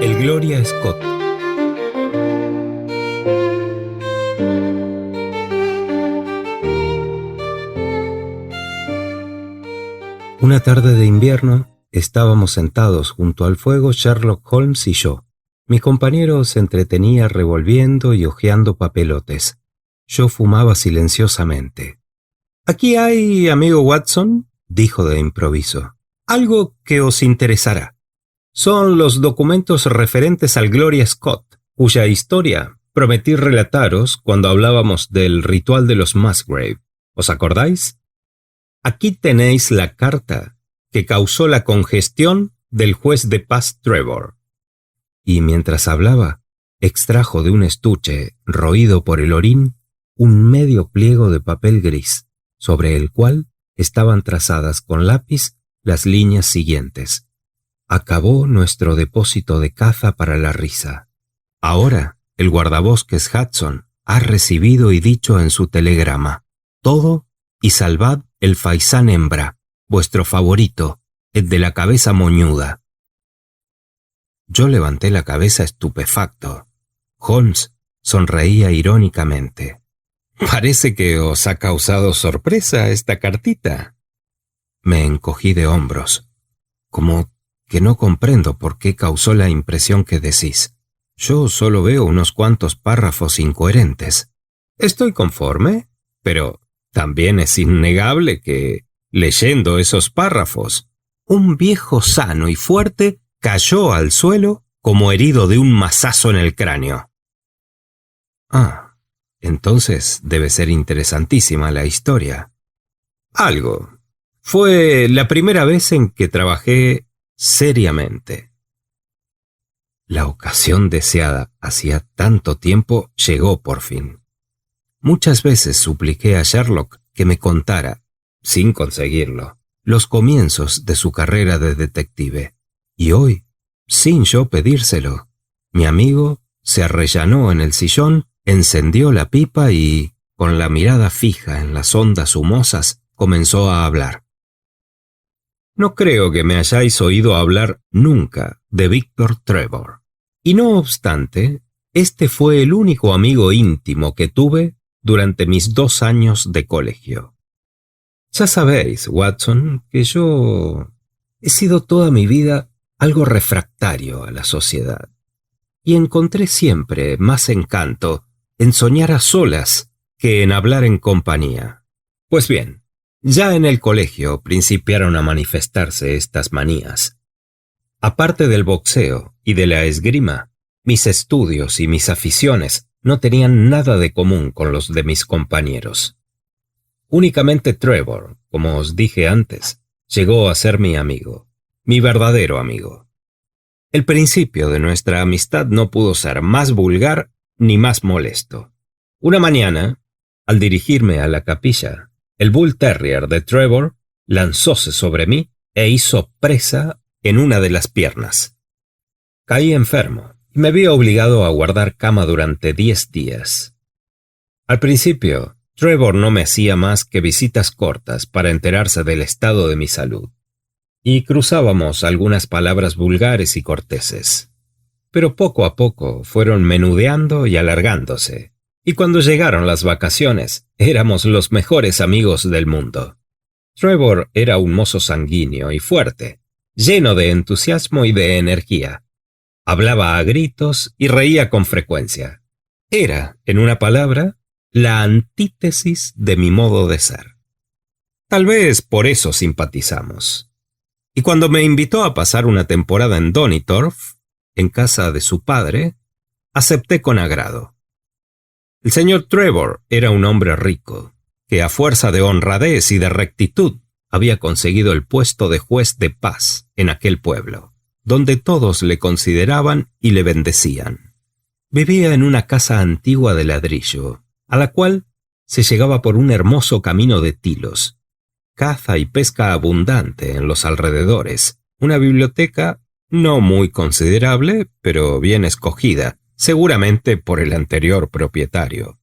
El Gloria Scott. Una tarde de invierno, estábamos sentados junto al fuego Sherlock Holmes y yo. Mi compañero se entretenía revolviendo y hojeando papelotes. Yo fumaba silenciosamente. «Aquí hay, amigo Watson», dijo de improviso, «algo que os interesará. Son los documentos referentes al Gloria Scott, cuya historia prometí relataros cuando hablábamos del ritual de los Musgrave. ¿Os acordáis? Aquí tenéis la carta que causó la congestión del juez de paz Trevor». Y mientras hablaba, extrajo de un estuche roído por el orín un medio pliego de papel gris, sobre el cual estaban trazadas con lápiz las líneas siguientes. «Acabó nuestro depósito de caza para la risa. Ahora el guardabosques Hudson ha recibido y dicho en su telegrama: todo y salvad el faisán hembra, vuestro favorito, el de la cabeza moñuda». Yo levanté la cabeza estupefacto. Holmes sonreía irónicamente. «Parece que os ha causado sorpresa esta cartita». Me encogí de hombros, como que no comprendo por qué causó la impresión que decís. Yo solo veo unos cuantos párrafos incoherentes. Estoy conforme, pero también es innegable que, leyendo esos párrafos, un viejo sano y fuerte cayó al suelo como herido de un mazazo en el cráneo. «Ah, entonces debe ser interesantísima la historia». «Algo. Fue la primera vez en que trabajé seriamente». La ocasión deseada hacía tanto tiempo llegó por fin. Muchas veces supliqué a Sherlock que me contara, sin conseguirlo, los comienzos de su carrera de detective. Y hoy, sin yo pedírselo, mi amigo se arrellanó en el sillón, encendió la pipa y, con la mirada fija en las ondas humosas, comenzó a hablar. «No creo que me hayáis oído hablar nunca de Víctor Trevor. Y no obstante, este fue el único amigo íntimo que tuve durante mis 2 años de colegio. Ya sabéis, Watson, que yo he sido toda mi vida algo refractario a la sociedad, y encontré siempre más encanto en soñar a solas que en hablar en compañía. Pues bien, ya en el colegio principiaron a manifestarse estas manías. Aparte del boxeo y de la esgrima, mis estudios y mis aficiones no tenían nada de común con los de mis compañeros. Únicamente Trevor, como os dije antes, llegó a ser mi amigo, mi verdadero amigo. El principio de nuestra amistad no pudo ser más vulgar ni más molesto. Una mañana, al dirigirme a la capilla, el Bull Terrier de Trevor lanzóse sobre mí e hizo presa en una de las piernas. Caí enfermo y me vi obligado a guardar cama durante 10 días. Al principio, Trevor no me hacía más que visitas cortas para enterarse del estado de mi salud, y cruzábamos algunas palabras vulgares y corteses. Pero poco a poco fueron menudeando y alargándose, y cuando llegaron las vacaciones, éramos los mejores amigos del mundo. Trevor era un mozo sanguíneo y fuerte, lleno de entusiasmo y de energía. Hablaba a gritos y reía con frecuencia. Era, en una palabra, la antítesis de mi modo de ser. Tal vez por eso simpatizamos. Y cuando me invitó a pasar una temporada en Donitorf, en casa de su padre, acepté con agrado. El señor Trevor era un hombre rico, que a fuerza de honradez y de rectitud había conseguido el puesto de juez de paz en aquel pueblo, donde todos le consideraban y le bendecían. Vivía en una casa antigua de ladrillo, a la cual se llegaba por un hermoso camino de tilos. Caza y pesca abundante en los alrededores, una biblioteca no muy considerable, pero bien escogida, seguramente por el anterior propietario.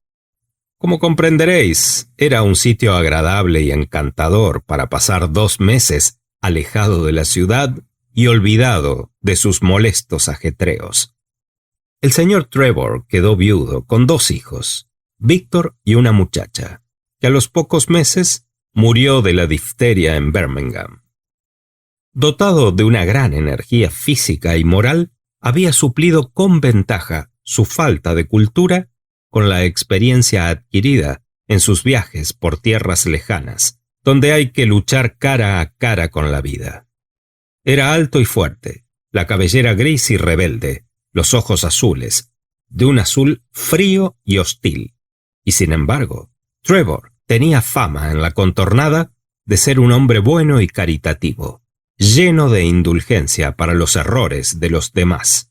Como comprenderéis, era un sitio agradable y encantador para pasar 2 meses alejado de la ciudad y olvidado de sus molestos ajetreos. El señor Trevor quedó viudo con 2 hijos, Víctor y una muchacha, que a los pocos meses murió de la difteria en Birmingham. Dotado de una gran energía física y moral, había suplido con ventaja su falta de cultura con la experiencia adquirida en sus viajes por tierras lejanas, donde hay que luchar cara a cara con la vida. Era alto y fuerte, la cabellera gris y rebelde, los ojos azules, de un azul frío y hostil. Y sin embargo, Trevor tenía fama en la contornada de ser un hombre bueno y caritativo, lleno de indulgencia para los errores de los demás.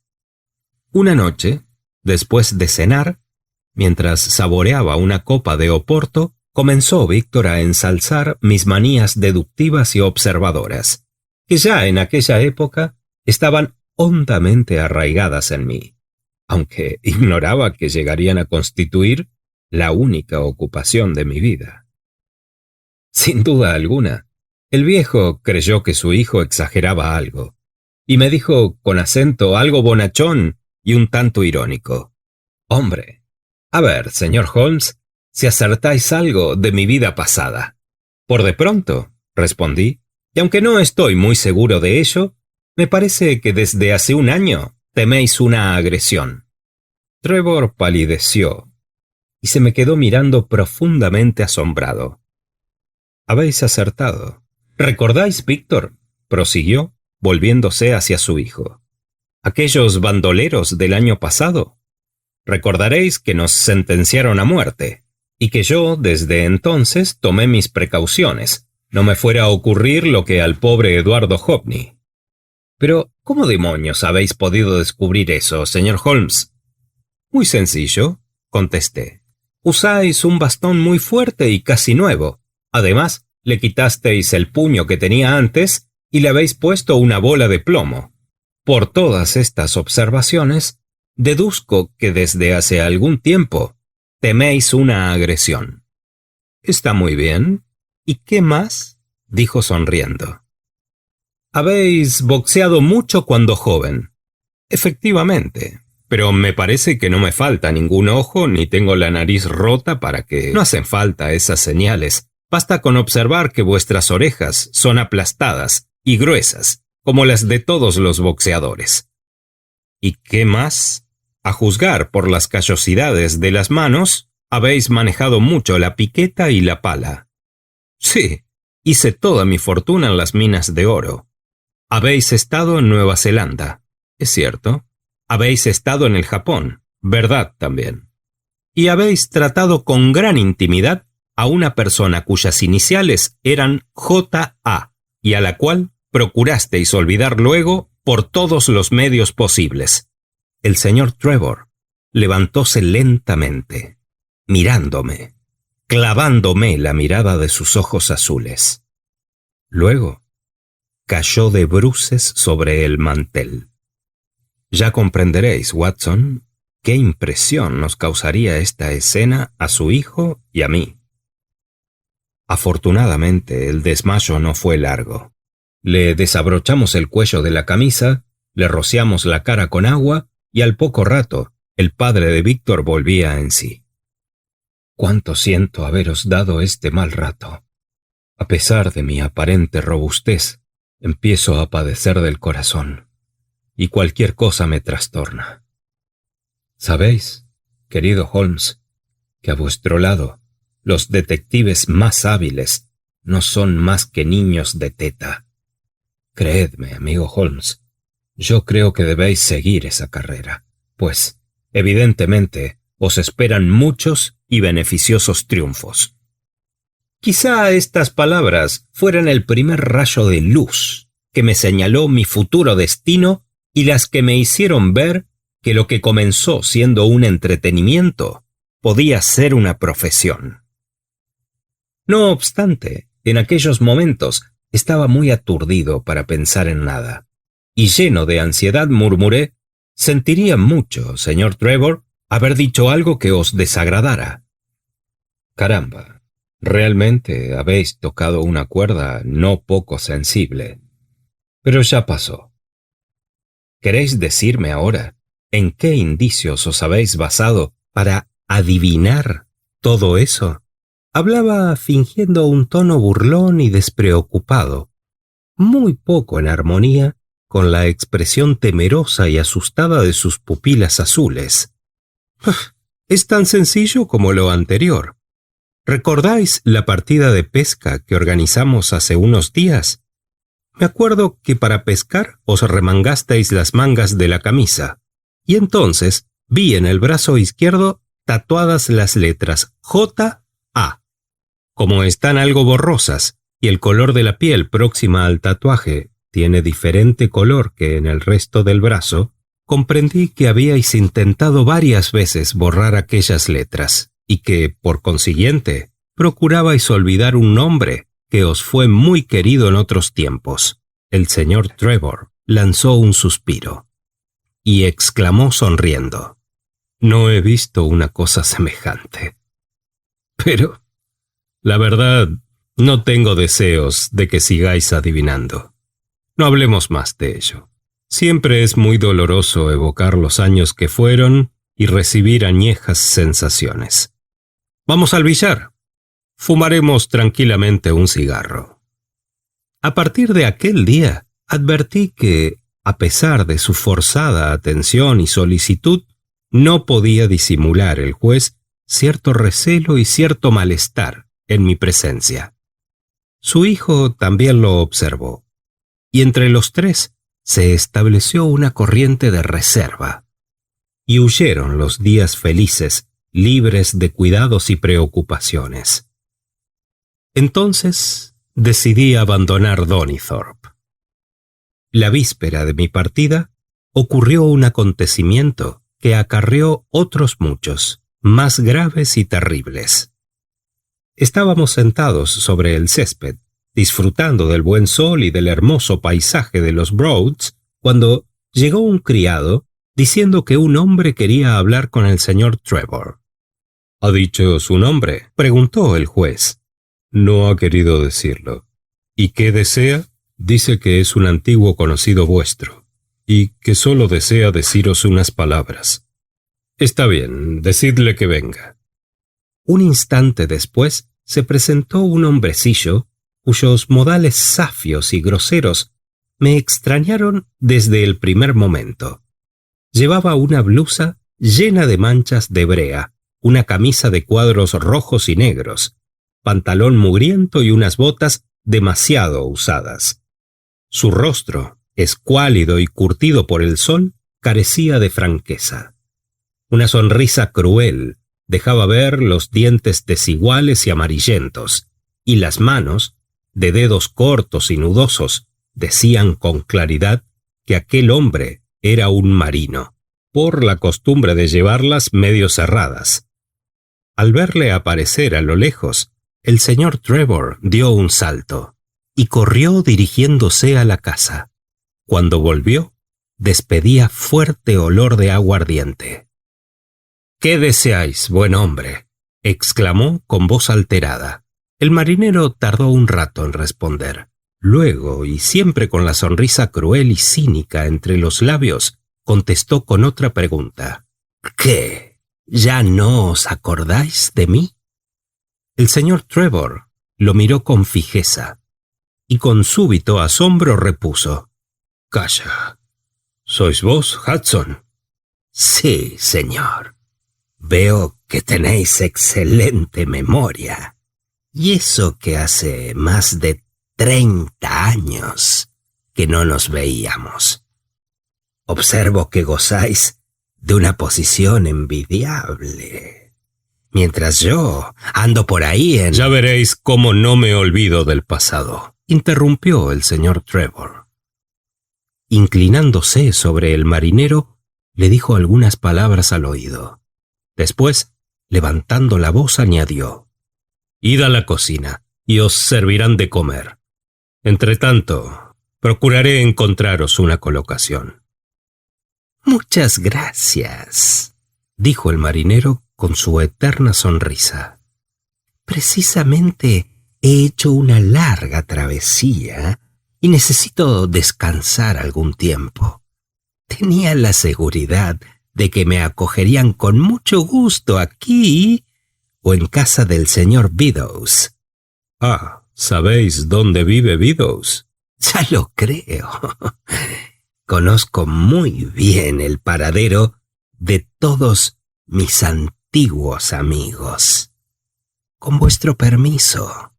Una noche, después de cenar, mientras saboreaba una copa de oporto, comenzó Víctor a ensalzar mis manías deductivas y observadoras, que ya en aquella época estaban hondamente arraigadas en mí, aunque ignoraba que llegarían a constituir la única ocupación de mi vida. Sin duda alguna, el viejo creyó que su hijo exageraba algo, y me dijo con acento algo bonachón y un tanto irónico: «Hombre, a ver, señor Holmes, si acertáis algo de mi vida pasada». «Por de pronto», respondí, «y aunque no estoy muy seguro de ello, me parece que desde hace un año teméis una agresión». Trevor palideció y se me quedó mirando profundamente asombrado. «Habéis acertado. ¿Recordáis, Víctor?», prosiguió, volviéndose hacia su hijo, «aquellos bandoleros del año pasado? Recordaréis que nos sentenciaron a muerte, y que yo, desde entonces, tomé mis precauciones. No me fuera a ocurrir lo que al pobre Eduardo Hockney». «Pero, ¿cómo demonios habéis podido descubrir eso, señor Holmes?» «Muy sencillo», contesté. «Usáis un bastón muy fuerte y casi nuevo. Además, le quitasteis el puño que tenía antes y le habéis puesto una bola de plomo. Por todas estas observaciones, deduzco que desde hace algún tiempo teméis una agresión». «Está muy bien. ¿Y qué más?», dijo sonriendo. «Habéis boxeado mucho cuando joven». «Efectivamente, pero me parece que no me falta ningún ojo ni tengo la nariz rota para que no hacen falta esas señales. Basta con observar que vuestras orejas son aplastadas y gruesas, como las de todos los boxeadores». «¿Y qué más? A juzgar por las callosidades de las manos, habéis manejado mucho la piqueta y la pala». «Sí, hice toda mi fortuna en las minas de oro». «Habéis estado en Nueva Zelanda». «Es cierto». «Habéis estado en el Japón». «Verdad también». «Y habéis tratado con gran intimidad a una persona cuyas iniciales eran J.A. y a la cual procurasteis olvidar luego por todos los medios posibles». El señor Trevor levantóse lentamente, mirándome, clavándome la mirada de sus ojos azules. Luego cayó de bruces sobre el mantel. Ya comprenderéis, Watson, qué impresión nos causaría esta escena a su hijo y a mí. Afortunadamente, el desmayo no fue largo. Le desabrochamos el cuello de la camisa, le rociamos la cara con agua y al poco rato el padre de Víctor volvía en sí. «Cuánto siento haberos dado este mal rato. A pesar de mi aparente robustez, empiezo a padecer del corazón, y cualquier cosa me trastorna. Sabéis, querido Holmes, que a vuestro lado los detectives más hábiles no son más que niños de teta. Creedme, amigo Holmes, yo creo que debéis seguir esa carrera, pues, evidentemente, os esperan muchos y beneficiosos triunfos». Quizá estas palabras fueran el primer rayo de luz que me señaló mi futuro destino y las que me hicieron ver que lo que comenzó siendo un entretenimiento podía ser una profesión. No obstante, en aquellos momentos estaba muy aturdido para pensar en nada, y lleno de ansiedad murmuré: «Sentiría mucho, señor Trevor, haber dicho algo que os desagradara». «Caramba, realmente habéis tocado una cuerda no poco sensible. Pero ya pasó. ¿Queréis decirme ahora en qué indicios os habéis basado para adivinar todo eso? Hablaba fingiendo un tono burlón y despreocupado, muy poco en armonía con la expresión temerosa y asustada de sus pupilas azules. Es tan sencillo como lo anterior. ¿Recordáis la partida de pesca que organizamos hace unos días? Me acuerdo que para pescar os remangasteis las mangas de la camisa, y entonces vi en el brazo izquierdo tatuadas las letras J.A. Como están algo borrosas y el color de la piel próxima al tatuaje tiene diferente color que en el resto del brazo, comprendí que habíais intentado varias veces borrar aquellas letras y que, por consiguiente, procurabais olvidar un nombre que os fue muy querido en otros tiempos. El señor Trevor lanzó un suspiro y exclamó sonriendo: «No he visto una cosa semejante. Pero, la verdad, no tengo deseos de que sigáis adivinando. No hablemos más de ello. Siempre es muy doloroso evocar los años que fueron y recibir añejas sensaciones. Vamos al billar. Fumaremos tranquilamente un cigarro». A partir de aquel día, advertí que, a pesar de su forzada atención y solicitud, no podía disimular el juez cierto recelo y cierto malestar en mi presencia. Su hijo también lo observó, y entre los tres se estableció una corriente de reserva, y huyeron los días felices, libres de cuidados y preocupaciones. Entonces decidí abandonar Donnithorpe. La víspera de mi partida ocurrió un acontecimiento que acarreó otros muchos, más graves y terribles. Estábamos sentados sobre el césped, disfrutando del buen sol y del hermoso paisaje de los Broads, cuando llegó un criado diciendo que un hombre quería hablar con el señor Trevor. «¿Ha dicho su nombre?», preguntó el juez. «No ha querido decirlo». «¿Y qué desea?». «Dice que es un antiguo conocido vuestro, y que solo desea deciros unas palabras». «Está bien, decidle que venga». Un instante después se presentó un hombrecillo cuyos modales zafios y groseros me extrañaron desde el primer momento. Llevaba una blusa llena de manchas de brea, una camisa de cuadros rojos y negros, pantalón mugriento y unas botas demasiado usadas. Su rostro, escuálido y curtido por el sol, carecía de franqueza. Una sonrisa cruel dejaba ver los dientes desiguales y amarillentos, y las manos, de dedos cortos y nudosos, decían con claridad que aquel hombre era un marino, por la costumbre de llevarlas medio cerradas. Al verle aparecer a lo lejos, el señor Trevor dio un salto y corrió dirigiéndose a la casa. Cuando volvió, despedía fuerte olor de aguardiente. «¿Qué deseáis, buen hombre?», exclamó con voz alterada. El marinero tardó un rato en responder. Luego, y siempre con la sonrisa cruel y cínica entre los labios, contestó con otra pregunta. «¿Qué? ¿Ya no os acordáis de mí?». El señor Trevor lo miró con fijeza y con súbito asombro repuso: «Calla. ¿Sois vos, Hudson?». «Sí, señor. Veo que tenéis excelente memoria. Y eso que hace más de 30 años que no nos veíamos. Observo que gozáis de una posición envidiable, mientras yo ando por ahí en...». «Ya veréis cómo no me olvido del pasado», interrumpió el señor Trevor. Inclinándose sobre el marinero, le dijo algunas palabras al oído. Después, levantando la voz, añadió: «Id a la cocina y os servirán de comer. Entretanto, procuraré encontraros una colocación». «Muchas gracias», dijo el marinero con su eterna sonrisa. «Precisamente he hecho una larga travesía y necesito descansar algún tiempo. tenía la seguridad de que me acogerían con mucho gusto aquí o en casa del señor Beddoes. Ah, ¿sabéis dónde vive Beddoes? Ya lo creo. Conozco muy bien el paradero de todos mis antiguos amigos. Con vuestro permiso.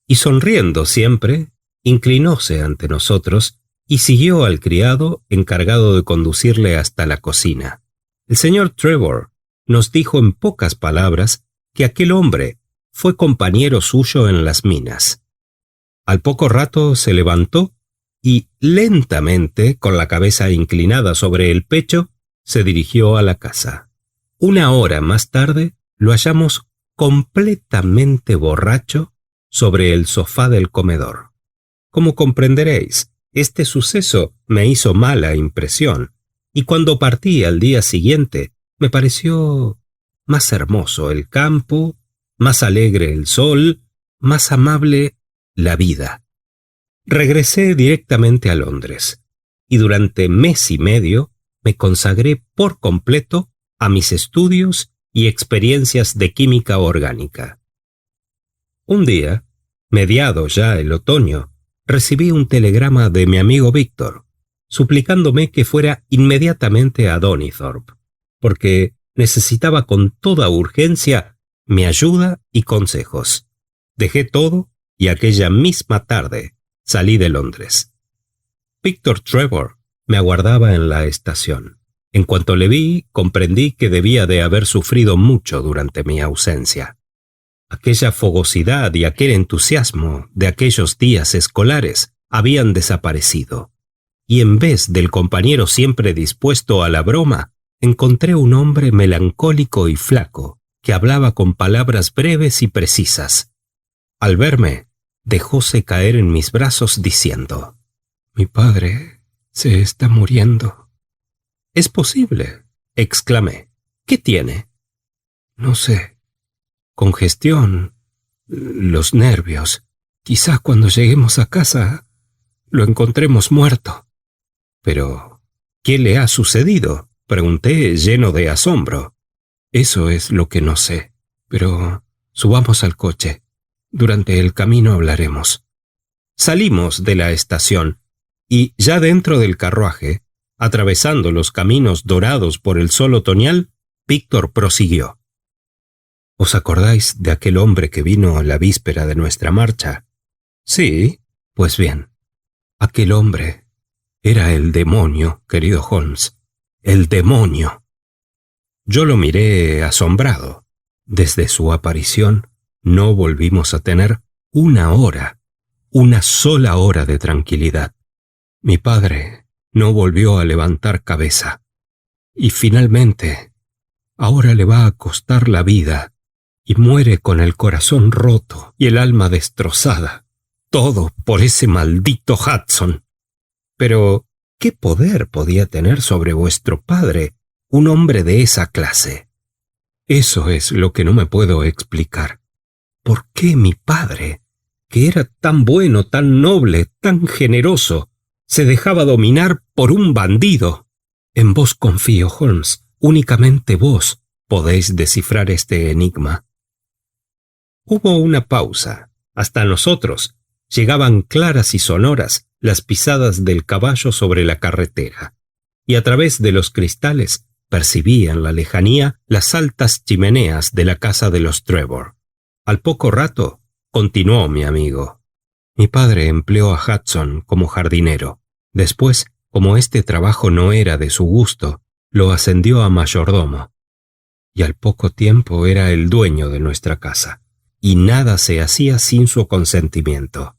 Y sonriendo siempre, inclinóse ante nosotros y siguió al criado encargado de conducirle hasta la cocina. El señor Trevor nos dijo en pocas palabras que aquel hombre fue compañero suyo en las minas. Al poco rato se levantó y lentamente, con la cabeza inclinada sobre el pecho, se dirigió a la casa. Una hora más tarde lo hallamos completamente borracho sobre el sofá del comedor. Como comprenderéis, este suceso me hizo mala impresión, y cuando partí al día siguiente me pareció más hermoso el campo, más alegre el sol, más amable la vida. Regresé directamente a Londres, y durante mes y medio me consagré por completo a mis estudios y experiencias de química orgánica. Un día, mediado ya el otoño, recibí un telegrama de mi amigo Víctor, suplicándome que fuera inmediatamente a Donnithorpe, porque necesitaba con toda urgencia mi ayuda y consejos. Dejé todo y aquella misma tarde salí de Londres. Víctor Trevor me aguardaba en la estación. En cuanto le vi, comprendí que debía de haber sufrido mucho durante mi ausencia. Aquella fogosidad y aquel entusiasmo de aquellos días escolares habían desaparecido, y en vez del compañero siempre dispuesto a la broma, encontré un hombre melancólico y flaco, que hablaba con palabras breves y precisas. Al verme, dejóse caer en mis brazos diciendo: «Mi padre se está muriendo». «¿Es posible?», exclamé. «¿Qué tiene?». «No sé. Congestión, los nervios. Quizá cuando lleguemos a casa lo encontremos muerto». «¿Pero qué le ha sucedido?», pregunté lleno de asombro. «Eso es lo que no sé. Pero subamos al coche. Durante el camino hablaremos». Salimos de la estación y, ya dentro del carruaje, atravesando los caminos dorados por el sol otoñal, Víctor prosiguió: «¿Os acordáis de aquel hombre que vino la víspera de nuestra marcha?». «Sí». «Pues bien, aquel hombre era el demonio, querido Holmes, el demonio». Yo lo miré asombrado. Desde su aparición no volvimos a tener una sola hora de tranquilidad. Mi padre no volvió a levantar cabeza. Y finalmente, ahora le va a costar la vida y muere con el corazón roto y el alma destrozada. Todo por ese maldito Hudson. Pero, ¿qué poder podía tener sobre vuestro padre un hombre de esa clase? Eso es lo que no me puedo explicar. ¿Por qué mi padre, que era tan bueno, tan noble, tan generoso, se dejaba dominar por un bandido? En vos confío, Holmes. Únicamente vos podéis descifrar este enigma. Hubo una pausa. Hasta nosotros llegaban claras y sonoras las pisadas del caballo sobre la carretera, y a través de los cristales percibí en la lejanía las altas chimeneas de la casa de los Trevor. Al poco rato, continuó mi amigo: «Mi padre empleó a Hudson como jardinero. Después, como este trabajo no era de su gusto, lo ascendió a mayordomo. Y al poco tiempo era el dueño de nuestra casa, y nada se hacía sin su consentimiento.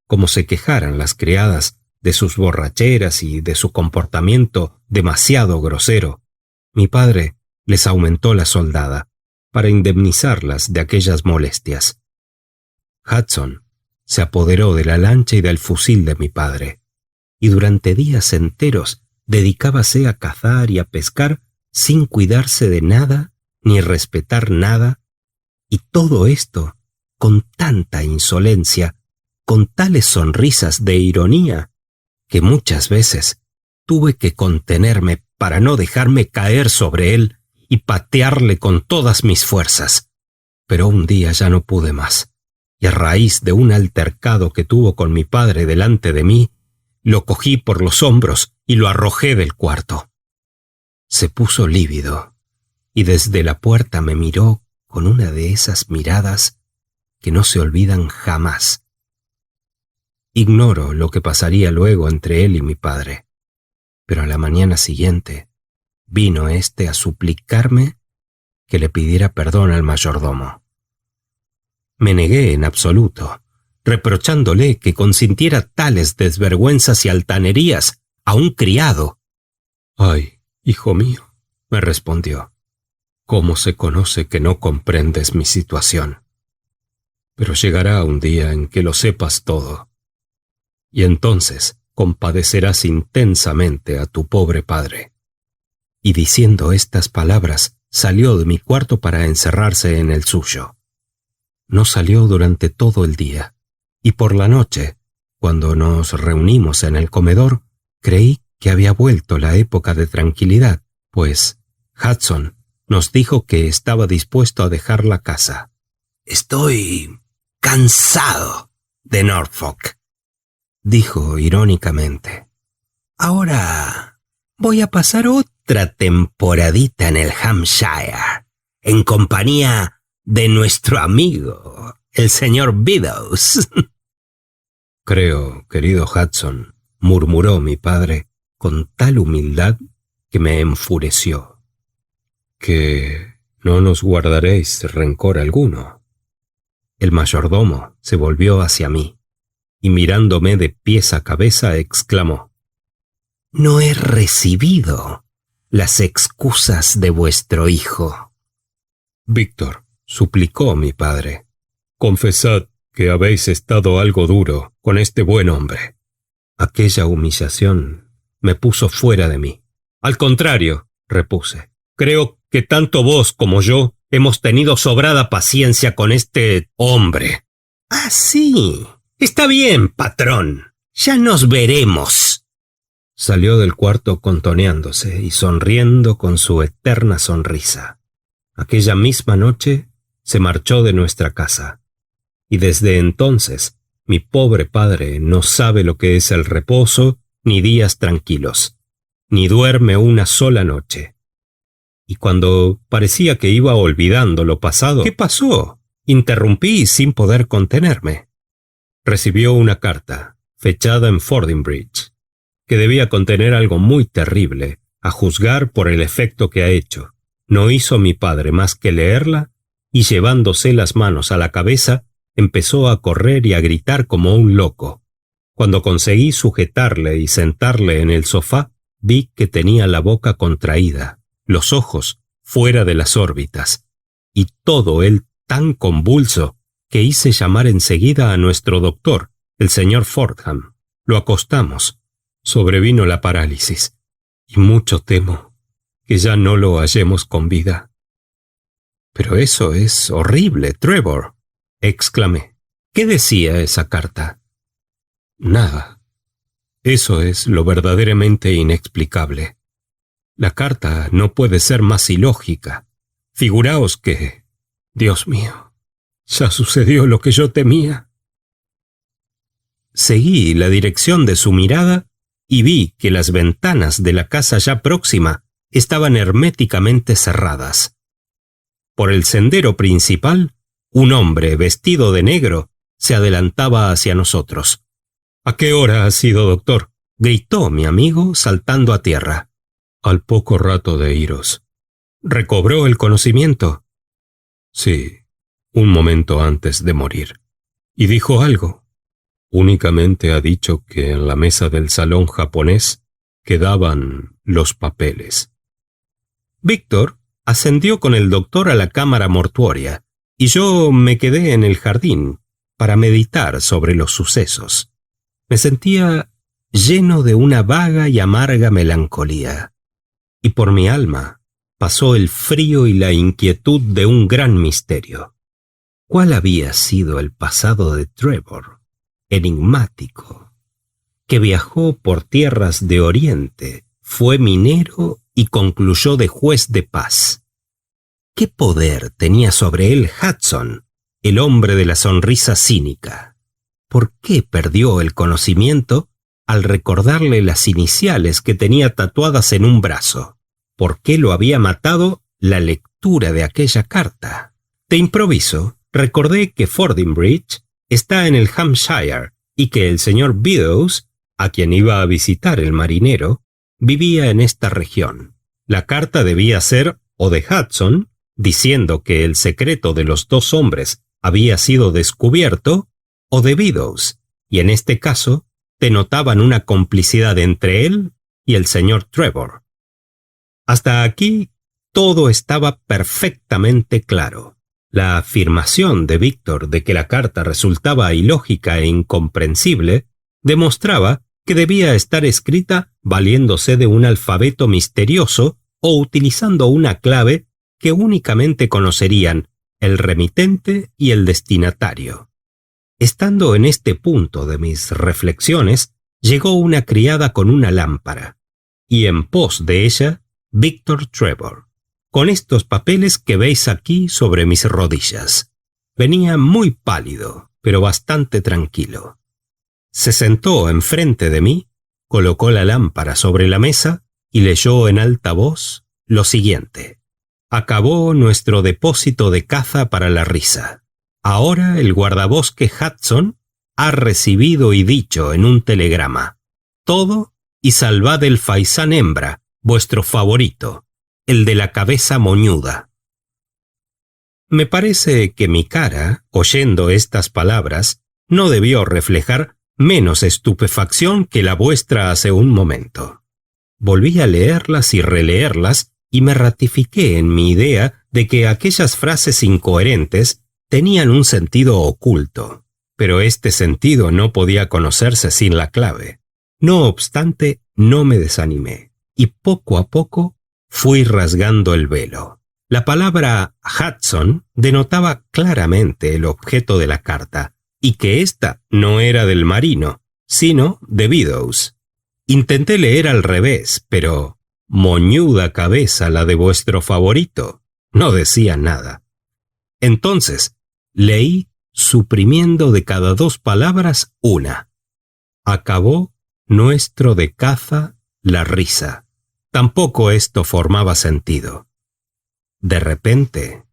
Como se quejaran las criadas de sus borracheras y de su comportamiento demasiado grosero, mi padre les aumentó la soldada para indemnizarlas de aquellas molestias. Hudson se apoderó de la lancha y del fusil de mi padre, y durante días enteros dedicábase a cazar y a pescar sin cuidarse de nada ni respetar nada, y todo esto con tanta insolencia, con tales sonrisas de ironía, que muchas veces Tuve que contenerme para no dejarme caer sobre él y patearle con todas mis fuerzas. Pero un día ya no pude más, y a raíz de un altercado que tuvo con mi padre delante de mí, lo cogí por los hombros y lo arrojé del cuarto. Se puso lívido, y desde la puerta me miró con una de esas miradas que no se olvidan jamás. Ignoro lo que pasaría luego entre él y mi padre, pero a la mañana siguiente vino éste a suplicarme que le pidiera perdón al mayordomo. Me negué en absoluto, reprochándole que consintiera tales desvergüenzas y altanerías a un criado. «Ay, hijo mío», me respondió, «¿cómo se conoce que no comprendes mi situación? Pero llegará un día en que lo sepas todo, y entonces compadecerás intensamente a tu pobre padre». Y diciendo estas palabras, salió de mi cuarto para encerrarse en el suyo. No salió durante todo el día, y por la noche, cuando nos reunimos en el comedor, creí que había vuelto la época de tranquilidad, pues Hudson nos dijo que estaba dispuesto a dejar la casa. «Estoy cansado de Norfolk», dijo irónicamente. «Ahora voy a pasar otra temporadita en el Hampshire, en compañía de nuestro amigo, el señor Beddoes». «Creo, querido Hudson», murmuró mi padre con tal humildad que me enfureció, «que no nos guardaréis rencor alguno». El mayordomo se volvió hacia mí y mirándome de pies a cabeza exclamó: «No he recibido las excusas de vuestro hijo». «Víctor», suplicó mi padre, «confesad que habéis estado algo duro con este buen hombre». Aquella humillación me puso fuera de mí. «Al contrario», repuse, «creo que tanto vos como yo hemos tenido sobrada paciencia con este hombre». «Ah, sí. Está bien, patrón. Ya nos veremos». Salió del cuarto contoneándose y sonriendo con su eterna sonrisa. Aquella misma noche se marchó de nuestra casa, y desde entonces mi pobre padre no sabe lo que es el reposo ni días tranquilos, ni duerme una sola noche. Y cuando parecía que iba olvidando lo pasado, ¿qué pasó? Interrumpí sin poder contenerme. Recibió una carta, fechada en Fordingbridge, que debía contener algo muy terrible, a juzgar por el efecto que ha hecho. No hizo mi padre más que leerla, y llevándose las manos a la cabeza, empezó a correr y a gritar como un loco. Cuando conseguí sujetarle y sentarle en el sofá, vi que tenía la boca contraída, los ojos fuera de las órbitas, y todo él tan convulso que hice llamar enseguida a nuestro doctor, el señor Fordham. Lo acostamos. Sobrevino la parálisis, y mucho temo que ya no lo hallemos con vida. «Pero eso es horrible, Trevor», exclamé. «¿Qué decía esa carta?» «Nada. Eso es lo verdaderamente inexplicable. La carta no puede ser más ilógica. Figuraos que, Dios mío, ya sucedió lo que yo temía». Seguí la dirección de su mirada y vi que las ventanas de la casa ya próxima estaban herméticamente cerradas. Por el sendero principal, un hombre vestido de negro se adelantaba hacia nosotros. «¿A qué hora ha sido, doctor?», gritó mi amigo saltando a tierra. «Al poco rato de iros». «¿Recobró el conocimiento?» «Sí, un momento antes de morir». «¿Y dijo algo?» «Únicamente ha dicho que en la mesa del salón japonés quedaban los papeles». Víctor ascendió con el doctor a la cámara mortuoria y yo me quedé en el jardín para meditar sobre los sucesos. Me sentía lleno de una vaga y amarga melancolía, y por mi alma pasó el frío y la inquietud de un gran misterio. ¿Cuál había sido el pasado de Trevor? Enigmático, que viajó por tierras de Oriente, fue minero y concluyó de juez de paz. ¿Qué poder tenía sobre él Hudson, el hombre de la sonrisa cínica? ¿Por qué perdió el conocimiento al recordarle las iniciales que tenía tatuadas en un brazo? ¿Por qué lo había matado la lectura de aquella carta? De improviso, recordé que Fordingbridge está en el Hampshire y que el señor Beddoes, a quien iba a visitar el marinero, vivía en esta región. La carta debía ser o de Hudson, diciendo que el secreto de los dos hombres había sido descubierto, o de Beddoes, y en este caso denotaban una complicidad entre él y el señor Trevor. Hasta aquí todo estaba perfectamente claro. La afirmación de Víctor de que la carta resultaba ilógica e incomprensible demostraba que debía estar escrita valiéndose de un alfabeto misterioso o utilizando una clave que únicamente conocerían el remitente y el destinatario. Estando en este punto de mis reflexiones, llegó una criada con una lámpara, y en pos de ella, Víctor Trevor, con estos papeles que veis aquí sobre mis rodillas. Venía muy pálido, pero bastante tranquilo. Se sentó enfrente de mí, colocó la lámpara sobre la mesa y leyó en alta voz lo siguiente. Acabó nuestro depósito de caza para la risa. Ahora el guardabosque Hudson ha recibido y dicho en un telegrama: todo y salvad el faisán hembra, vuestro favorito, el de la cabeza moñuda. Me parece que mi cara, oyendo estas palabras, no debió reflejar menos estupefacción que la vuestra hace un momento. Volví a leerlas y releerlas y me ratifiqué en mi idea de que aquellas frases incoherentes tenían un sentido oculto, pero este sentido no podía conocerse sin la clave. No obstante, no me desanimé, y poco a poco fui rasgando el velo. La palabra Hudson denotaba claramente el objeto de la carta, y que ésta no era del marino, sino de Beddoes. Intenté leer al revés, pero moñuda cabeza la de vuestro favorito no decía nada. Entonces leí suprimiendo de cada dos palabras una. Acabó nuestro de caza la risa. Tampoco esto formaba sentido. De repente,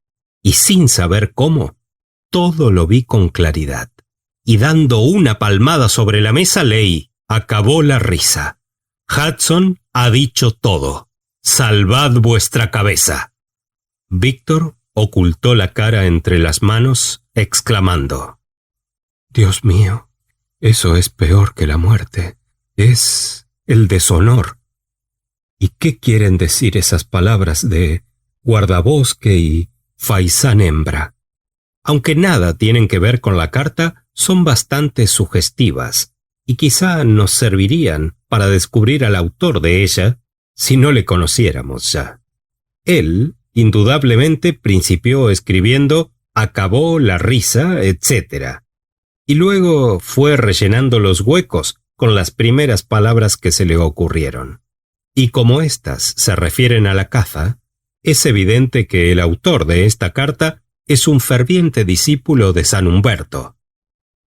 y sin saber cómo, todo lo vi con claridad, y dando una palmada sobre la mesa leí: acabó la risa. Hudson ha dicho todo. Salvad vuestra cabeza. Víctor ocultó la cara entre las manos, exclamando: Dios mío, eso es peor que la muerte. Es el deshonor. ¿Y qué quieren decir esas palabras de guardabosque y faisán hembra? Aunque nada tienen que ver con la carta, son bastante sugestivas y quizá nos servirían para descubrir al autor de ella si no le conociéramos ya. Él, indudablemente, principió escribiendo acabó la risa, etc. Y luego fue rellenando los huecos con las primeras palabras que se le ocurrieron. Y como éstas se refieren a la caza, es evidente que el autor de esta carta es un ferviente discípulo de San Humberto.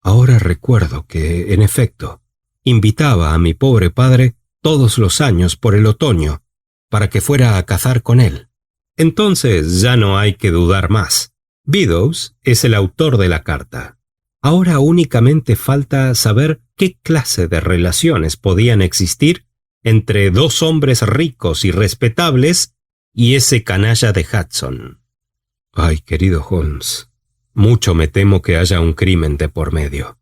Ahora recuerdo que, en efecto, invitaba a mi pobre padre todos los años por el otoño para que fuera a cazar con él. Entonces ya no hay que dudar más. Beddoes es el autor de la carta. Ahora únicamente falta saber qué clase de relaciones podían existir entre dos hombres ricos y respetables y ese canalla de Hudson. Ay, querido Holmes, mucho me temo que haya un crimen de por medio.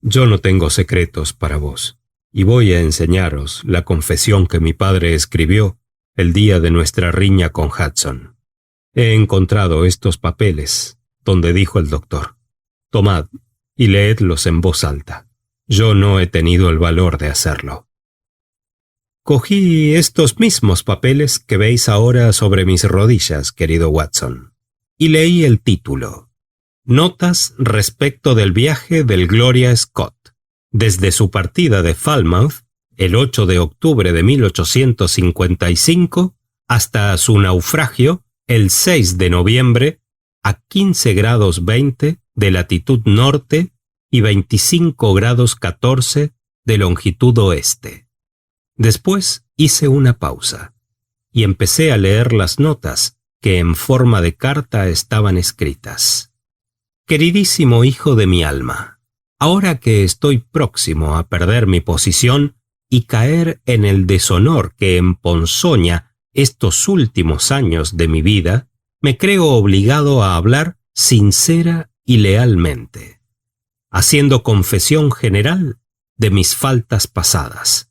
Yo no tengo secretos para vos, y voy a enseñaros la confesión que mi padre escribió el día de nuestra riña con Hudson. He encontrado estos papeles, donde dijo el doctor: tomad y leedlos en voz alta. Yo no he tenido el valor de hacerlo. Cogí estos mismos papeles que veis ahora sobre mis rodillas, querido Watson, y leí el título: Notas respecto del viaje del Gloria Scott, Desde su partida de Falmouth, el 8 de octubre de 1855, hasta su naufragio, el 6 de noviembre, a 15 grados 20 de latitud norte y 25 grados 14 de longitud oeste. Después hice una pausa y empecé a leer las notas que en forma de carta estaban escritas. Queridísimo hijo de mi alma, ahora que estoy próximo a perder mi posición y caer en el deshonor que emponzoña estos últimos años de mi vida, me creo obligado a hablar sincera y lealmente, haciendo confesión general de mis faltas pasadas.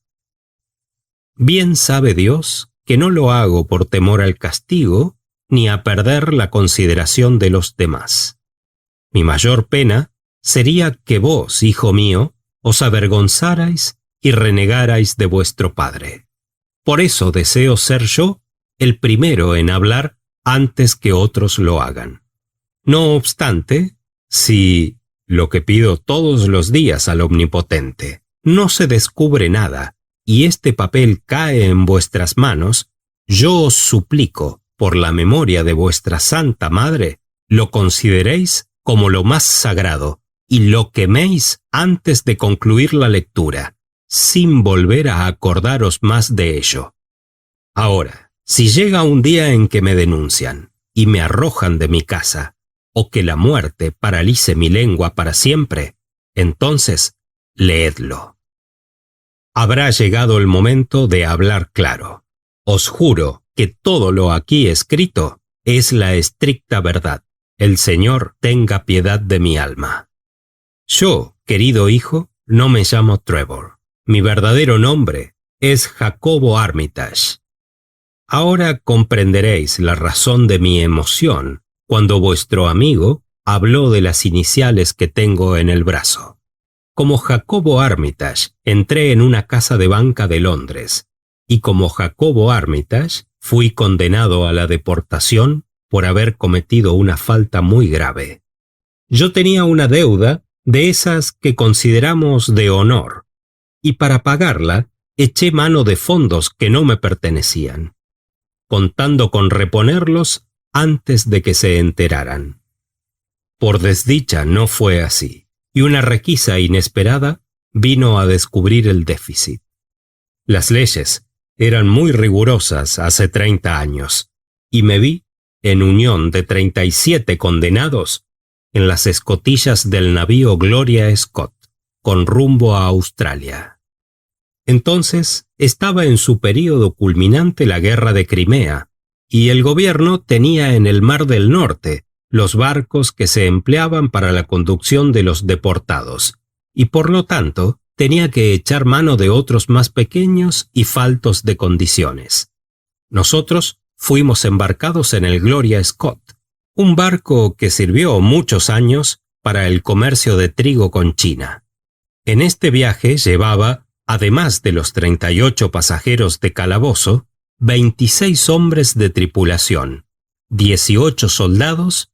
Bien sabe Dios que no lo hago por temor al castigo ni a perder la consideración de los demás. Mi mayor pena sería que vos, hijo mío, os avergonzarais y renegarais de vuestro padre. Por eso deseo ser yo el primero en hablar antes que otros lo hagan. No obstante, si, lo que pido todos los días al Omnipotente, no se descubre nada y este papel cae en vuestras manos, yo os suplico, por la memoria de vuestra Santa Madre, lo consideréis como lo más sagrado y lo queméis antes de concluir la lectura, sin volver a acordaros más de ello. Ahora, si llega un día en que me denuncian y me arrojan de mi casa, o que la muerte paralice mi lengua para siempre, entonces leedlo. Habrá llegado el momento de hablar claro. Os juro que todo lo aquí escrito es la estricta verdad. El Señor tenga piedad de mi alma. Yo, querido hijo, no me llamo Trevor. Mi verdadero nombre es Jacobo Armitage. Ahora comprenderéis la razón de mi emoción cuando vuestro amigo habló de las iniciales que tengo en el brazo. Como Jacobo Armitage, entré en una casa de banca de Londres, y como Jacobo Armitage, fui condenado a la deportación por haber cometido una falta muy grave. Yo tenía una deuda de esas que consideramos de honor, y para pagarla eché mano de fondos que no me pertenecían, contando con reponerlos antes de que se enteraran. Por desdicha no fue así, y una requisa inesperada vino a descubrir el déficit. Las leyes eran muy rigurosas hace 30 años, y me vi en unión de 37 condenados en las escotillas del navío Gloria Scott, con rumbo a Australia. Entonces estaba en su período culminante la guerra de Crimea, y el gobierno tenía en el Mar del Norte los barcos que se empleaban para la conducción de los deportados, y por lo tanto tenía que echar mano de otros más pequeños y faltos de condiciones. Nosotros fuimos embarcados en el Gloria Scott, un barco que sirvió muchos años para el comercio de trigo con China. En este viaje llevaba, además de los 38 pasajeros de calabozo, 26 hombres de tripulación, 18 soldados,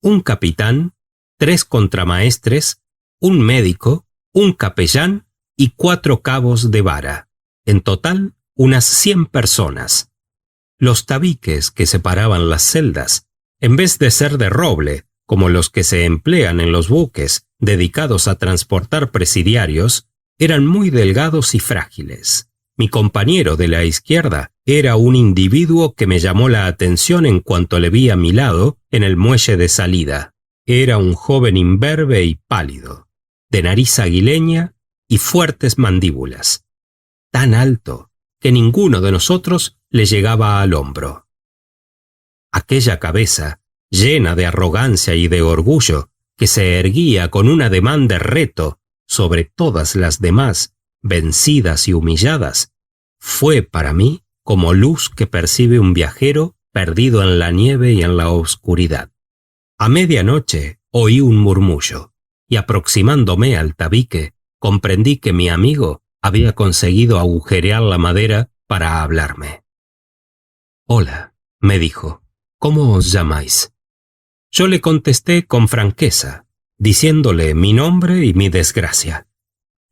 un capitán, 3 contramaestres, un médico, un capellán y 4 cabos de vara, en total unas 100 personas. Los tabiques que separaban las celdas, en vez de ser de roble, como los que se emplean en los buques dedicados a transportar presidiarios, eran muy delgados y frágiles. Mi compañero de la izquierda era un individuo que me llamó la atención en cuanto le vi a mi lado en el muelle de salida. Era un joven imberbe y pálido, de nariz aguileña y fuertes mandíbulas, tan alto que ninguno de nosotros le llegaba al hombro. Aquella cabeza, llena de arrogancia y de orgullo, que se erguía con un ademán de reto sobre todas las demás, vencidas y humilladas, fue para mí como luz que percibe un viajero perdido en la nieve y en la oscuridad. A medianoche oí un murmullo, y aproximándome al tabique, comprendí que mi amigo había conseguido agujerear la madera para hablarme. «Hola», me dijo, «¿cómo os llamáis?». Yo le contesté con franqueza, diciéndole mi nombre y mi desgracia.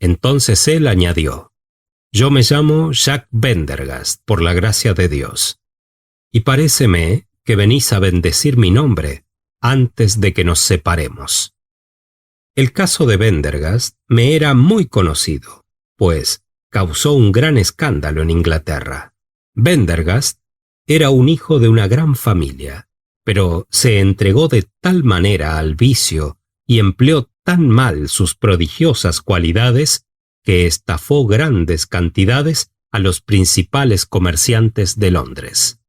Entonces él añadió: «Yo me llamo Jack Bendergast, por la gracia de Dios. Y paréceme que venís a bendecir mi nombre antes de que nos separemos». El caso de Bendergast me era muy conocido, pues causó un gran escándalo en Inglaterra. Bendergast era un hijo de una gran familia, pero se entregó de tal manera al vicio y empleó tan mal sus prodigiosas cualidades que estafó grandes cantidades a los principales comerciantes de Londres.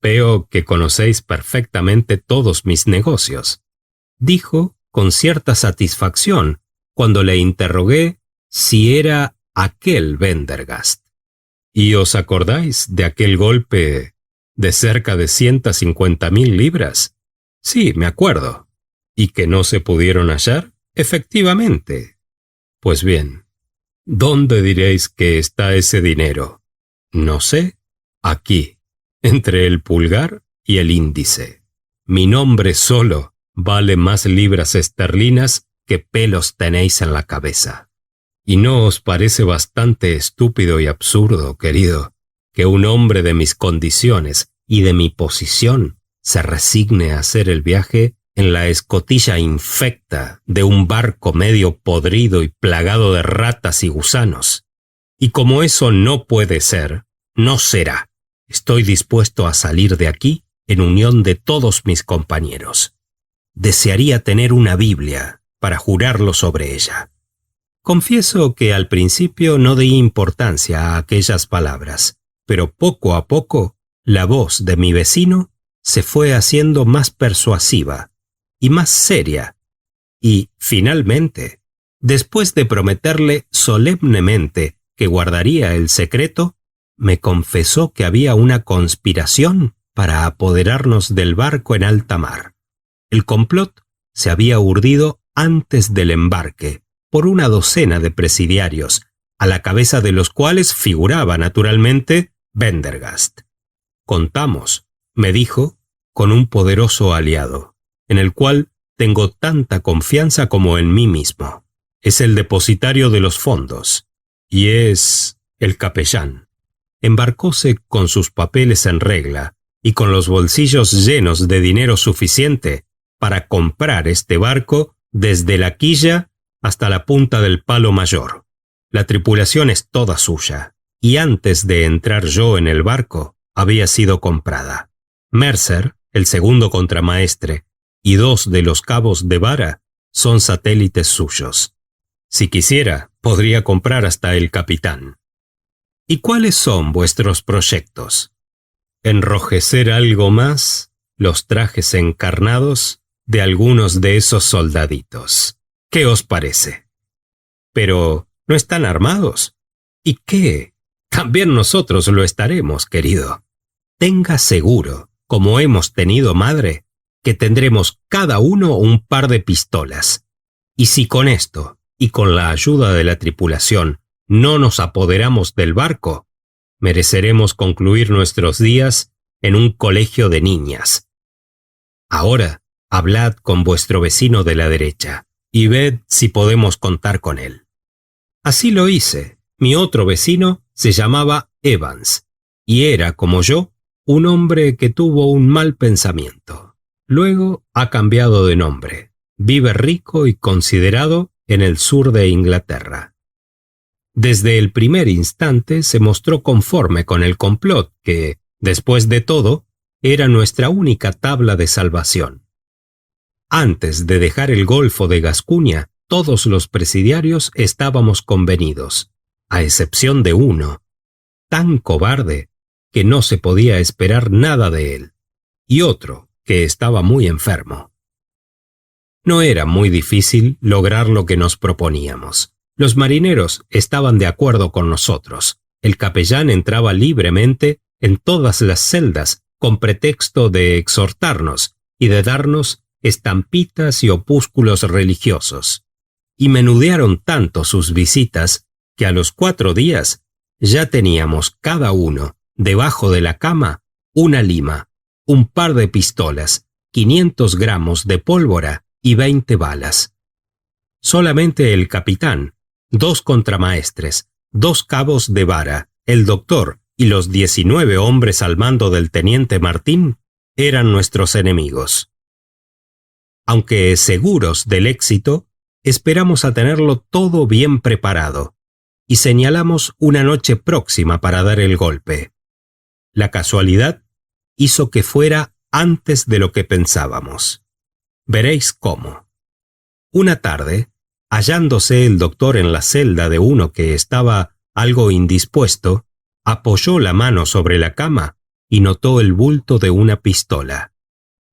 «Veo que conocéis perfectamente todos mis negocios», dijo con cierta satisfacción cuando le interrogué si era aquel Bendergast. «¿Y os acordáis de aquel golpe de cerca de 150.000 libras? Sí, me acuerdo. ¿Y que no se pudieron hallar? Efectivamente. Pues bien, ¿dónde diréis que está ese dinero? No sé. Aquí, entre el pulgar y el índice. Mi nombre solo vale más libras esterlinas que pelos tenéis en la cabeza. ¿Y no os parece bastante estúpido y absurdo, querido, que un hombre de mis condiciones y de mi posición se resigne a hacer el viaje en la escotilla infecta de un barco medio podrido y plagado de ratas y gusanos? Y como eso no puede ser, no será. Estoy dispuesto a salir de aquí en unión de todos mis compañeros. Desearía tener una Biblia para jurarlo sobre ella». Confieso que al principio no di importancia a aquellas palabras, pero poco a poco la voz de mi vecino se fue haciendo más persuasiva y más seria, y finalmente, después de prometerle solemnemente que guardaría el secreto, me confesó que había una conspiración para apoderarnos del barco en alta mar. El complot se había urdido antes del embarque por una docena de presidiarios, a la cabeza de los cuales figuraba naturalmente Bendergast. «Contamos», me dijo, «con un poderoso aliado, en el cual tengo tanta confianza como en mí mismo. Es el depositario de los fondos, y es el capellán». Embarcóse con sus papeles en regla y con los bolsillos llenos de dinero suficiente para comprar este barco desde la quilla hasta la punta del palo mayor. La tripulación es toda suya, y antes de entrar yo en el barco, había sido comprada. Mercer, el segundo contramaestre, y 2 de los cabos de vara son satélites suyos. Si quisiera, podría comprar hasta el capitán. ¿Y cuáles son vuestros proyectos? Enrojecer algo más los trajes encarnados de algunos de esos soldaditos. ¿Qué os parece? Pero ¿no están armados? ¿Y qué? También nosotros lo estaremos, querido. Tenga seguro, como hemos tenido madre, que tendremos cada uno un par de pistolas. Y si con esto, y con la ayuda de la tripulación, no nos apoderamos del barco, mereceremos concluir nuestros días en un colegio de niñas. Ahora, hablad con vuestro vecino de la derecha y ved si podemos contar con él». Así lo hice. Mi otro vecino se llamaba Evans, y era, como yo, un hombre que tuvo un mal pensamiento. Luego ha cambiado de nombre. Vive rico y considerado en el sur de Inglaterra. Desde el primer instante se mostró conforme con el complot que, después de todo, era nuestra única tabla de salvación. Antes de dejar el Golfo de Gascuña, todos los presidiarios estábamos convenidos, a excepción de uno, tan cobarde que no se podía esperar nada de él, y otro que estaba muy enfermo. No era muy difícil lograr lo que nos proponíamos. Los marineros estaban de acuerdo con nosotros. El capellán entraba libremente en todas las celdas con pretexto de exhortarnos y de darnos estampitas y opúsculos religiosos. Y menudearon tanto sus visitas que a los 4 días ya teníamos cada uno debajo de la cama una lima, un par de pistolas, 500 gramos de pólvora y 20 balas. Solamente el capitán, 2 contramaestres, 2 cabos de vara, el doctor y los 19 hombres al mando del teniente Martín eran nuestros enemigos. Aunque seguros del éxito, esperamos a tenerlo todo bien preparado y señalamos una noche próxima para dar el golpe. La casualidad hizo que fuera antes de lo que pensábamos. Veréis cómo. Una tarde, hallándose el doctor en la celda de uno que estaba algo indispuesto, apoyó la mano sobre la cama y notó el bulto de una pistola.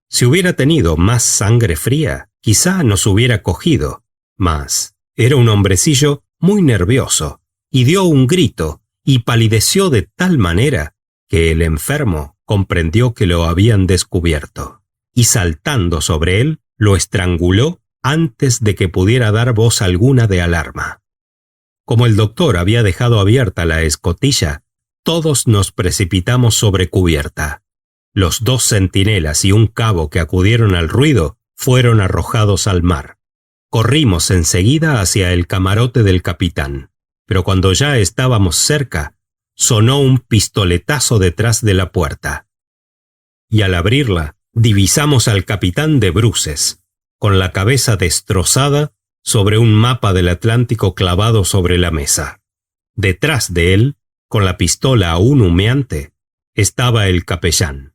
Si hubiera tenido más sangre fría, quizá nos hubiera cogido, mas era un hombrecillo muy nervioso, y dio un grito y palideció de tal manera que el enfermo comprendió que lo habían descubierto, y saltando sobre él, lo estranguló antes de que pudiera dar voz alguna de alarma. Como el doctor había dejado abierta la escotilla, todos nos precipitamos sobre cubierta. Los 2 centinelas y un cabo que acudieron al ruido fueron arrojados al mar. Corrimos enseguida hacia el camarote del capitán, pero cuando ya estábamos cerca, sonó un pistoletazo detrás de la puerta. Y al abrirla, divisamos al capitán de bruces, con la cabeza destrozada sobre un mapa del Atlántico clavado sobre la mesa. Detrás de él, con la pistola aún humeante, estaba el capellán.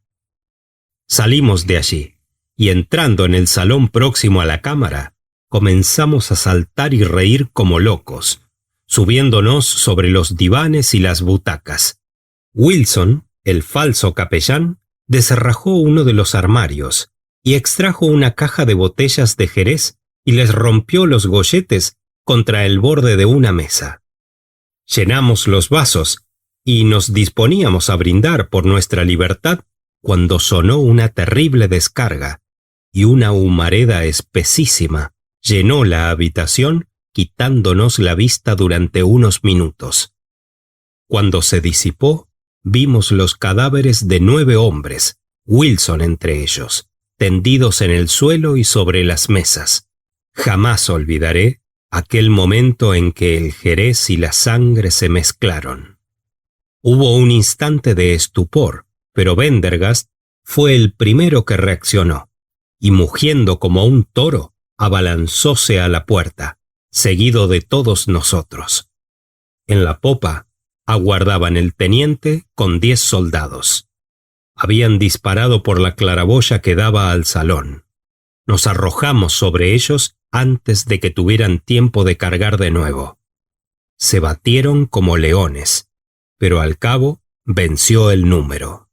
Salimos de allí, y entrando en el salón próximo a la cámara, comenzamos a saltar y reír como locos, subiéndonos sobre los divanes y las butacas. Wilson, el falso capellán, descerrajó uno de los armarios y extrajo una caja de botellas de Jerez y les rompió los golletes contra el borde de una mesa. Llenamos los vasos y nos disponíamos a brindar por nuestra libertad cuando sonó una terrible descarga y una humareda espesísima llenó la habitación, quitándonos la vista durante unos minutos. Cuando se disipó, vimos los cadáveres de 9 hombres, Wilson entre ellos, tendidos en el suelo y sobre las mesas. Jamás olvidaré aquel momento en que el jerez y la sangre se mezclaron. Hubo un instante de estupor, pero Pendergast fue el primero que reaccionó, y mugiendo como un toro, abalanzóse a la puerta, seguido de todos nosotros. En la popa aguardaban el teniente con 10 soldados. Habían disparado por la claraboya que daba al salón. Nos arrojamos sobre ellos antes de que tuvieran tiempo de cargar de nuevo. Se batieron como leones, pero al cabo venció el número.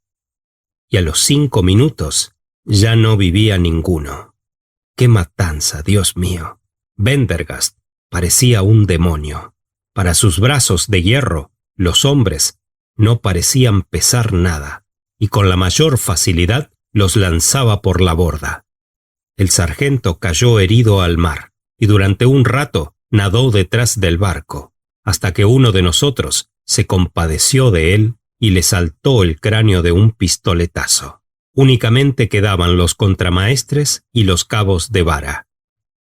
Y a los 5 minutos ya no vivía ninguno. ¡Qué matanza, Dios mío! Pendergast parecía un demonio. Para sus brazos de hierro, los hombres no parecían pesar nada, y con la mayor facilidad los lanzaba por la borda. El sargento cayó herido al mar, y durante un rato nadó detrás del barco, hasta que uno de nosotros se compadeció de él y le saltó el cráneo de un pistoletazo. Únicamente quedaban los contramaestres y los cabos de vara.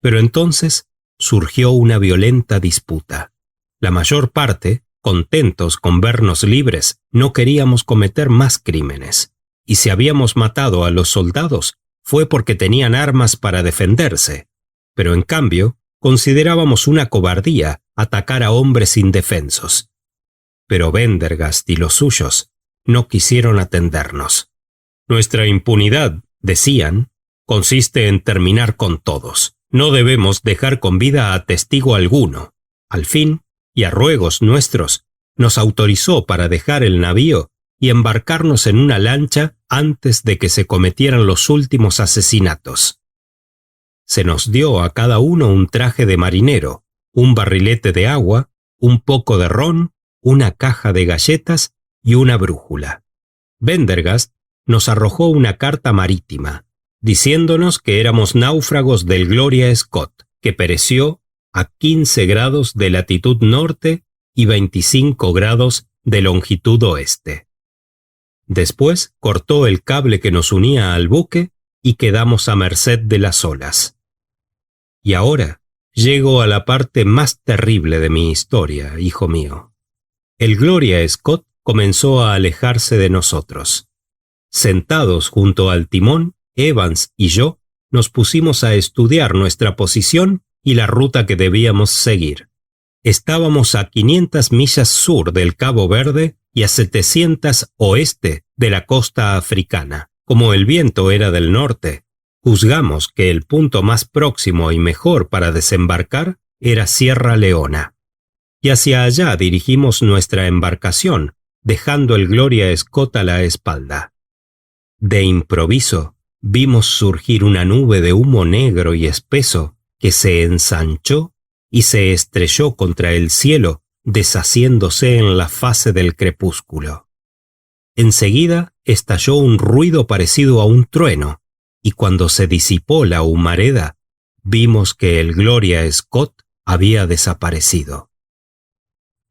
Pero entonces surgió una violenta disputa. La mayor parte, contentos con vernos libres, no queríamos cometer más crímenes, y si habíamos matado a los soldados fue porque tenían armas para defenderse, pero en cambio considerábamos una cobardía atacar a hombres indefensos. Pero Pendergast y los suyos no quisieron atendernos. Nuestra impunidad, decían, consiste en terminar con todos. No debemos dejar con vida a testigo alguno. Al fin, y a ruegos nuestros, nos autorizó para dejar el navío y embarcarnos en una lancha antes de que se cometieran los últimos asesinatos. Se nos dio a cada uno un traje de marinero, un barrilete de agua, un poco de ron, una caja de galletas y una brújula. Pendergast nos arrojó una carta marítima, diciéndonos que éramos náufragos del Gloria Scott, que pereció a 15 grados de latitud norte y 25 grados de longitud oeste. Después cortó el cable que nos unía al buque y quedamos a merced de las olas. Y ahora llego a la parte más terrible de mi historia, hijo mío. El Gloria Scott comenzó a alejarse de nosotros. Sentados junto al timón, Evans y yo nos pusimos a estudiar nuestra posición y la ruta que debíamos seguir. Estábamos a 500 millas sur del Cabo Verde y a 700 oeste de la costa africana. Como el viento era del norte, juzgamos que el punto más próximo y mejor para desembarcar era Sierra Leona. Y hacia allá dirigimos nuestra embarcación, dejando el Gloria Scott a la espalda. De improviso, vimos surgir una nube de humo negro y espeso que se ensanchó y se estrelló contra el cielo, deshaciéndose en la fase del crepúsculo. Enseguida estalló un ruido parecido a un trueno, y cuando se disipó la humareda, vimos que el Gloria Scott había desaparecido.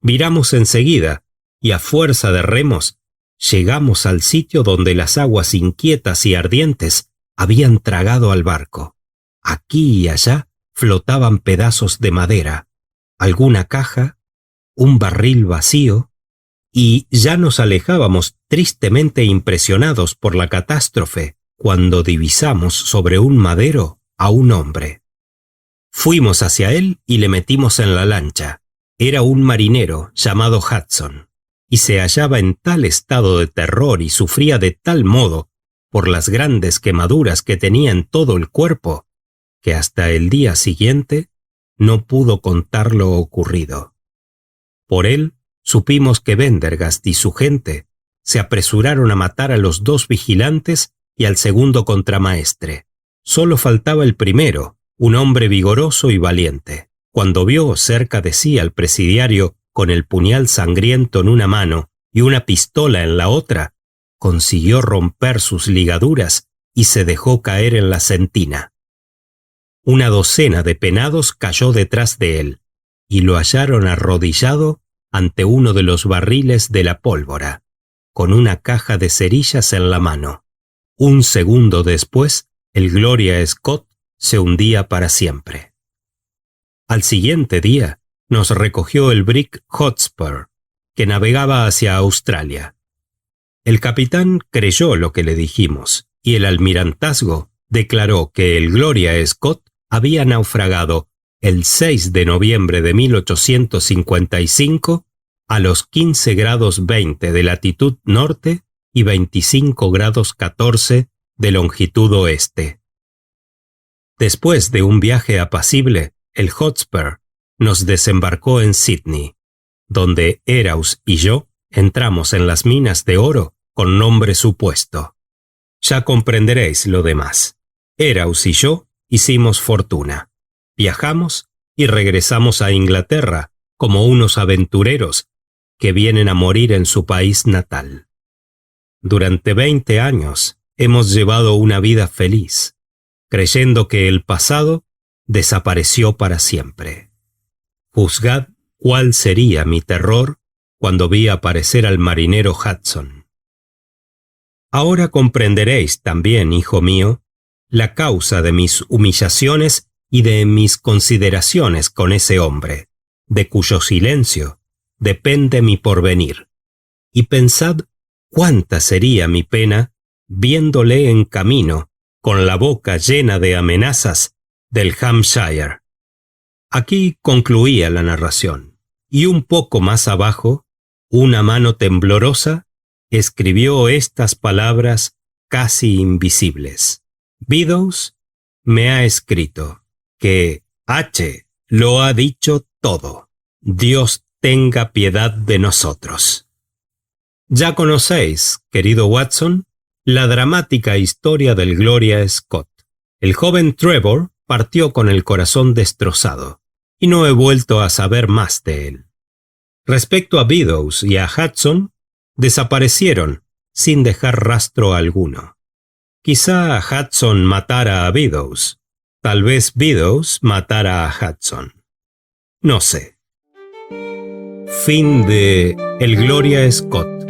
Viramos enseguida, y a fuerza de remos, llegamos al sitio donde las aguas inquietas y ardientes habían tragado al barco. Aquí y allá flotaban pedazos de madera, alguna caja, un barril vacío, y ya nos alejábamos tristemente impresionados por la catástrofe cuando divisamos sobre un madero a un hombre. Fuimos hacia él y le metimos en la lancha. Era un marinero llamado Hudson, y se hallaba en tal estado de terror y sufría de tal modo por las grandes quemaduras que tenía en todo el cuerpo, que hasta el día siguiente no pudo contar lo ocurrido. Por él supimos que Pendergast y su gente se apresuraron a matar a los 2 vigilantes y al segundo contramaestre. Solo faltaba el primero, un hombre vigoroso y valiente. Cuando vio cerca de sí al presidiario con el puñal sangriento en una mano y una pistola en la otra, consiguió romper sus ligaduras y se dejó caer en la sentina. Una docena de penados cayó detrás de él, y lo hallaron arrodillado ante uno de los barriles de la pólvora, con una caja de cerillas en la mano. Un segundo después, el Gloria Scott se hundía para siempre. Al siguiente día, nos recogió el brig Hotspur, que navegaba hacia Australia. El capitán creyó lo que le dijimos, y el almirantazgo declaró que el Gloria Scott había naufragado el 6 de noviembre de 1855 a los 15 grados 20 de latitud norte y 25 grados 14 de longitud oeste. Después de un viaje apacible, el Hotspur nos desembarcó en Sydney, donde Eraus y yo entramos en las minas de oro con nombre supuesto. Ya comprenderéis lo demás. Eraus y yo hicimos fortuna, viajamos y regresamos a Inglaterra como unos aventureros que vienen a morir en su país natal. Durante 20 años hemos llevado una vida feliz, creyendo que el pasado desapareció para siempre. Juzgad cuál sería mi terror cuando vi aparecer al marinero Hudson. Ahora comprenderéis también, hijo mío, la causa de mis humillaciones y de mis consideraciones con ese hombre, de cuyo silencio depende mi porvenir. Y pensad cuánta sería mi pena viéndole en camino, con la boca llena de amenazas, del Hampshire. Aquí concluía la narración, y un poco más abajo, una mano temblorosa escribió estas palabras casi invisibles. Beddoes me ha escrito que H lo ha dicho todo. Dios tenga piedad de nosotros. Ya conocéis, querido Watson, la dramática historia del Gloria Scott. El joven Trevor partió con el corazón destrozado, y no he vuelto a saber más de él. Respecto a Beddoes y a Hudson, desaparecieron sin dejar rastro alguno. Quizá Hudson matara a Beddoes, tal vez Beddoes matara a Hudson. No sé. Fin de El Gloria Scott.